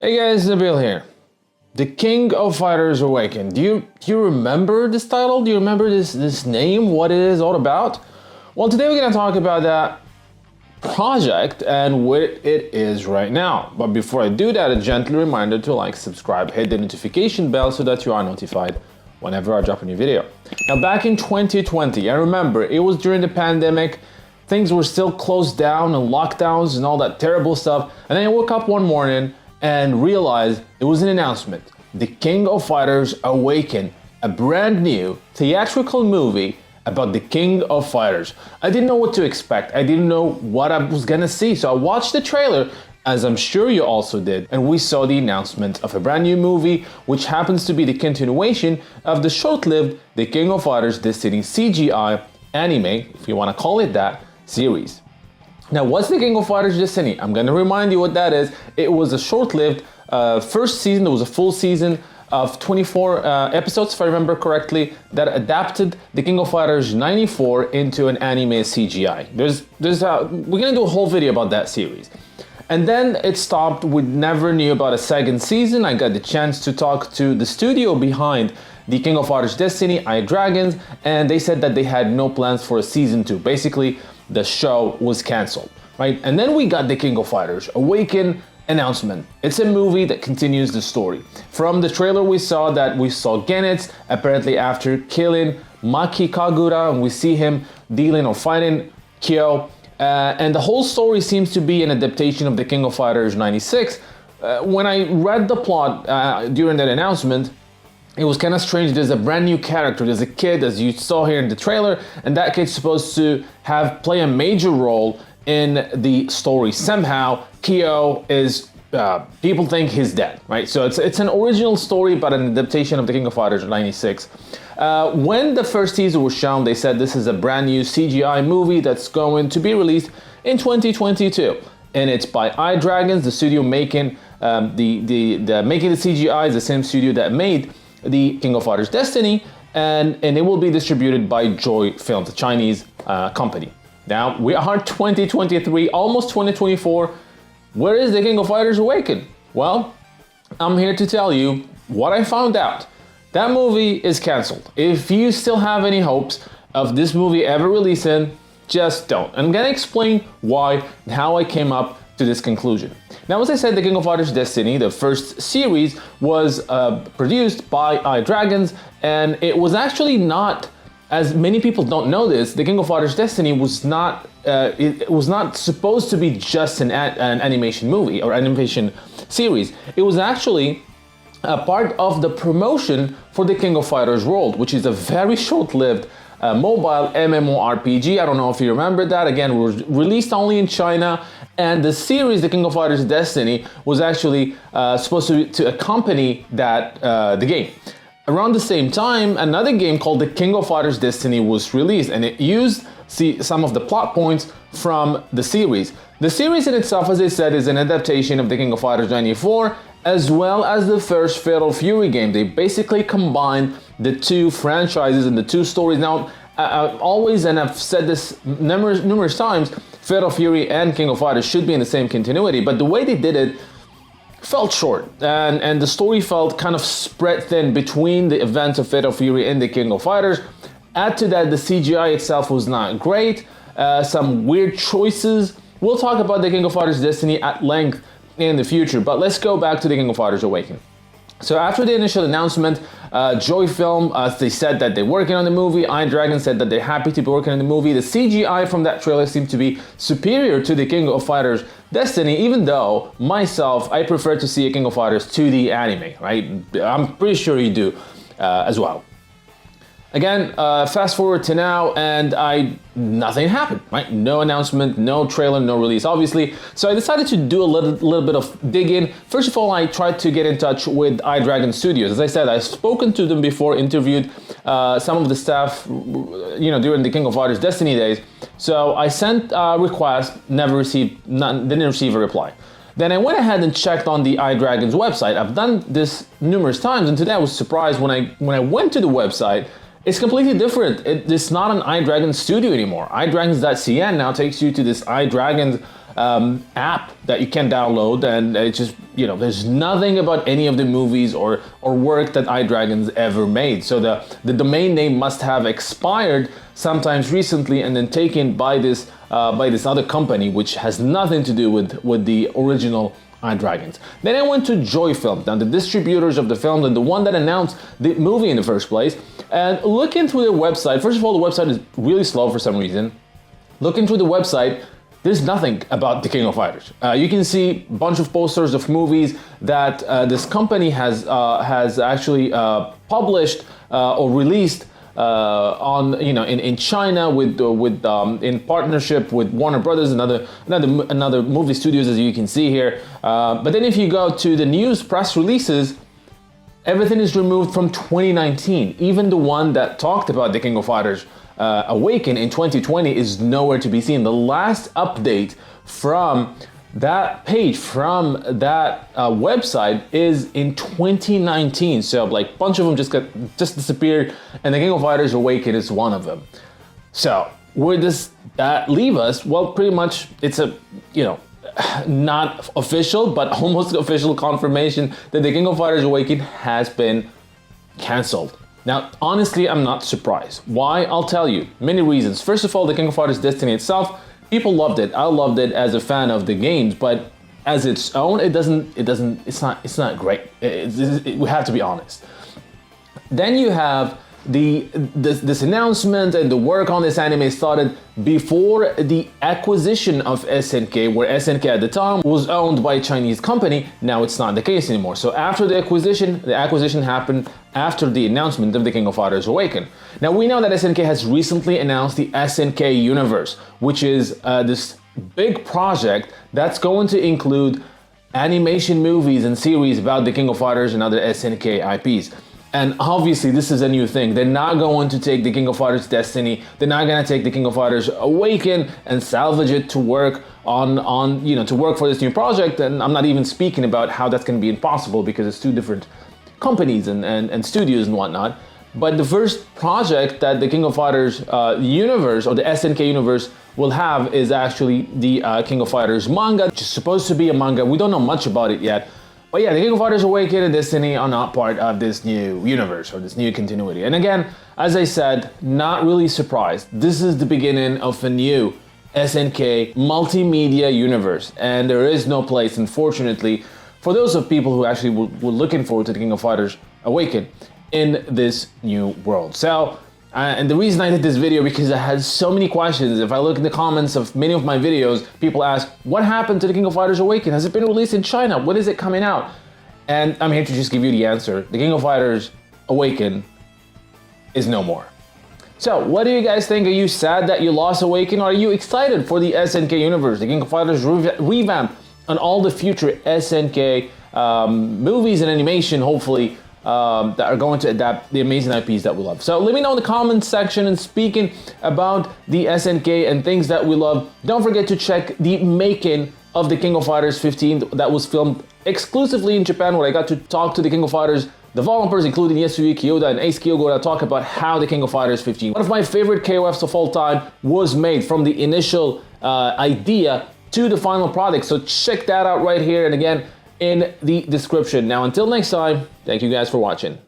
Hey guys, Nabil here. The King of Fighters Awaken. Do you remember this title? Do you remember this name? What it is all about? Well, today we're gonna talk about that project and what it is right now. But before I do that, a gentle reminder to like, subscribe, hit the notification bell so that you are notified whenever I drop a new video. Now, back in 2020, I remember it was during the pandemic. Things were still closed down and lockdowns and all that terrible stuff. And then I woke up one morning and realized it was an announcement. The King of Fighters Awaken, a brand new theatrical movie about the King of Fighters. I didn't know what to expect. I didn't know what I was gonna see. So I watched the trailer, as I'm sure you also did, and we saw the announcement of a brand new movie, which happens to be the continuation of the short-lived The King of Fighters Destiny CGI anime, if you wanna call it that, series. Now, what's the King of Fighters Destiny? I'm gonna remind you what that is. It was a short-lived first season. There was a full season of 24 episodes, if I remember correctly, that adapted the King of Fighters 94 into an anime CGI. We're gonna do a whole video about that series. And then it stopped. We never knew about a second season. I got the chance to talk to the studio behind the King of Fighters Destiny, iDragons, and they said that they had no plans for a season 2. Basically, the show was canceled, right? And then we got the King of Fighters Awaken announcement. It's a movie that continues the story. From the trailer we saw Genetz apparently after killing Maki Kagura, and we see him dealing or fighting Kyo. And the whole story seems to be an adaptation of the King of Fighters 96. When I read the plot during that announcement, it was kind of strange. There's a brand new character. There's a kid, as you saw here in the trailer, and that kid's supposed to play a major role in the story. Somehow, Kyo is, people think he's dead, right? So it's an original story, but an adaptation of the King of Fighters 96. When the first teaser was shown, they said this is a brand new CGI movie that's going to be released in 2022. And it's by iDragons, the studio making making the CGI is the same studio that made the King of Fighters Destiny, and it will be distributed by Joy Films, a Chinese company. Now, we are 2023, almost 2024. Where is the King of Fighters Awaken? Well, I'm here to tell you what I found out. That movie is canceled. If you still have any hopes of this movie ever releasing, just don't. I'm gonna explain why and how I came up to this conclusion. Now, as I said, the King of Fighters Destiny, the first series, was produced by iDragons, and it was actually not, as many people don't know this, the King of Fighters Destiny was not, it was not supposed to be just an animation movie or animation series. It was actually a part of the promotion for the King of Fighters World, which is a very short-lived mobile MMORPG. I don't know if you remember that. Again, it was released only in China, and the series, The King of Fighters Destiny, was actually supposed to accompany that the game. Around the same time, another game called The King of Fighters Destiny was released, and it used some of the plot points from the series. The series in itself, as I said, is an adaptation of The King of Fighters 94, as well as the first Fatal Fury game. They basically combined the two franchises and the two stories. Now, always, and I've said this numerous times, Fatal Fury and King of Fighters should be in the same continuity, but the way they did it felt short, and the story felt kind of spread thin between the events of Fatal Fury and the King of Fighters. Add to that, the CGI itself was not great, some weird choices. We'll talk about the King of Fighters Destiny at length in the future, but let's go back to the King of Fighters Awaken. So after the initial announcement, Joy Film, they said that they're working on the movie. iDragons said that they're happy to be working on the movie. The CGI from that trailer seemed to be superior to the King of Fighters Destiny, even though myself, I prefer to see a King of Fighters 2D anime, right? I'm pretty sure you do as well. Again, fast forward to now, and nothing happened, right? No announcement, no trailer, no release, obviously. So I decided to do a little bit of digging. First of all, I tried to get in touch with iDragon Studios. As I said, I've spoken to them before, interviewed some of the staff, during the King of Fighters Destiny days. So I sent a request, didn't receive a reply. Then I went ahead and checked on the iDragon's website. I've done this numerous times, and today I was surprised when I went to the website. It's completely different. It's not an iDragon studio anymore. iDragons.cn now takes you to this iDragons app that you can download, and it's just, you know, there's nothing about any of the movies or work that iDragon's ever made. So the domain name must have expired sometimes recently and then taken by this other company, which has nothing to do with the original iDragons. Then I went to Joy Film, now the distributors of the film and the one that announced the movie in the first place. And looking through their website, first of all, the website is really slow for some reason. Looking through the website, there's nothing about the King of Fighters. You can see a bunch of posters of movies that this company has actually published or released on, you know, in China with in partnership with Warner Brothers and another movie studios, as you can see here. But then if you go to the news press releases, everything is removed from 2019. Even the one that talked about the King of Fighters Awaken in 2020 is nowhere to be seen. The last update from that page, from that website, is in 2019. So like a bunch of them just disappeared, and the King of Fighters Awaken is one of them. So where does that leave us? Well, pretty much it's a, you know, not official, but almost official confirmation that the King of Fighters Awaken has been cancelled. Now, honestly, I'm not surprised. Why? I'll tell you. Many reasons. First of all, the King of Fighters Destiny itself, people loved it. I loved it as a fan of the games, but as its own, it's not great. We have to be honest. Then you have this announcement, and the work on this anime started before the acquisition of SNK, where SNK at the time was owned by a Chinese company. Now it's not the case anymore. So after the acquisition happened after the announcement of the King of Fighters Awaken. Now we know that SNK has recently announced the SNK Universe, which is this big project that's going to include animation movies and series about the King of Fighters and other SNK IPs. And obviously this is a new thing. They're not going to take the King of Fighters Destiny, they're not going to take the King of Fighters Awaken and salvage it to work on you know, to work for this new project. And I'm not even speaking about how that's going to be impossible, because it's two different companies and studios and whatnot. But the first project that the King of Fighters universe, or the SNK universe, will have is actually the King of Fighters manga, which is supposed to be a manga. We don't know much about it yet. But yeah, the King of Fighters Awaken and Destiny are not part of this new universe or this new continuity. And again, as I said, not really surprised. This is the beginning of a new SNK multimedia universe. And there is no place, unfortunately, for those of people who actually were looking forward to the King of Fighters Awaken in this new world. So, and the reason I did this video, because I had so many questions. If I look in the comments of many of my videos, people ask, what happened to the King of Fighters Awaken? Has it been released in China? When is it coming out? And I'm here to just give you the answer. The King of Fighters Awaken is no more. So, what do you guys think? Are you sad that you lost Awaken? Or are you excited for the SNK universe, the King of Fighters revamp, and all the future SNK movies and animation, hopefully, that are going to adapt the amazing IPs that we love? So let me know in the comments section. And speaking about the SNK and things that we love, don't forget to check the making of the King of Fighters 15 that was filmed exclusively in Japan, where I got to talk to the King of Fighters developers, including Yasui Kiyoda and Ace Kyogura, talk about how the King of Fighters 15, one of my favorite KOFs of all time, was made from the initial idea to the final product. So check that out right here, and again, in the description. Now, until next time, thank you guys for watching.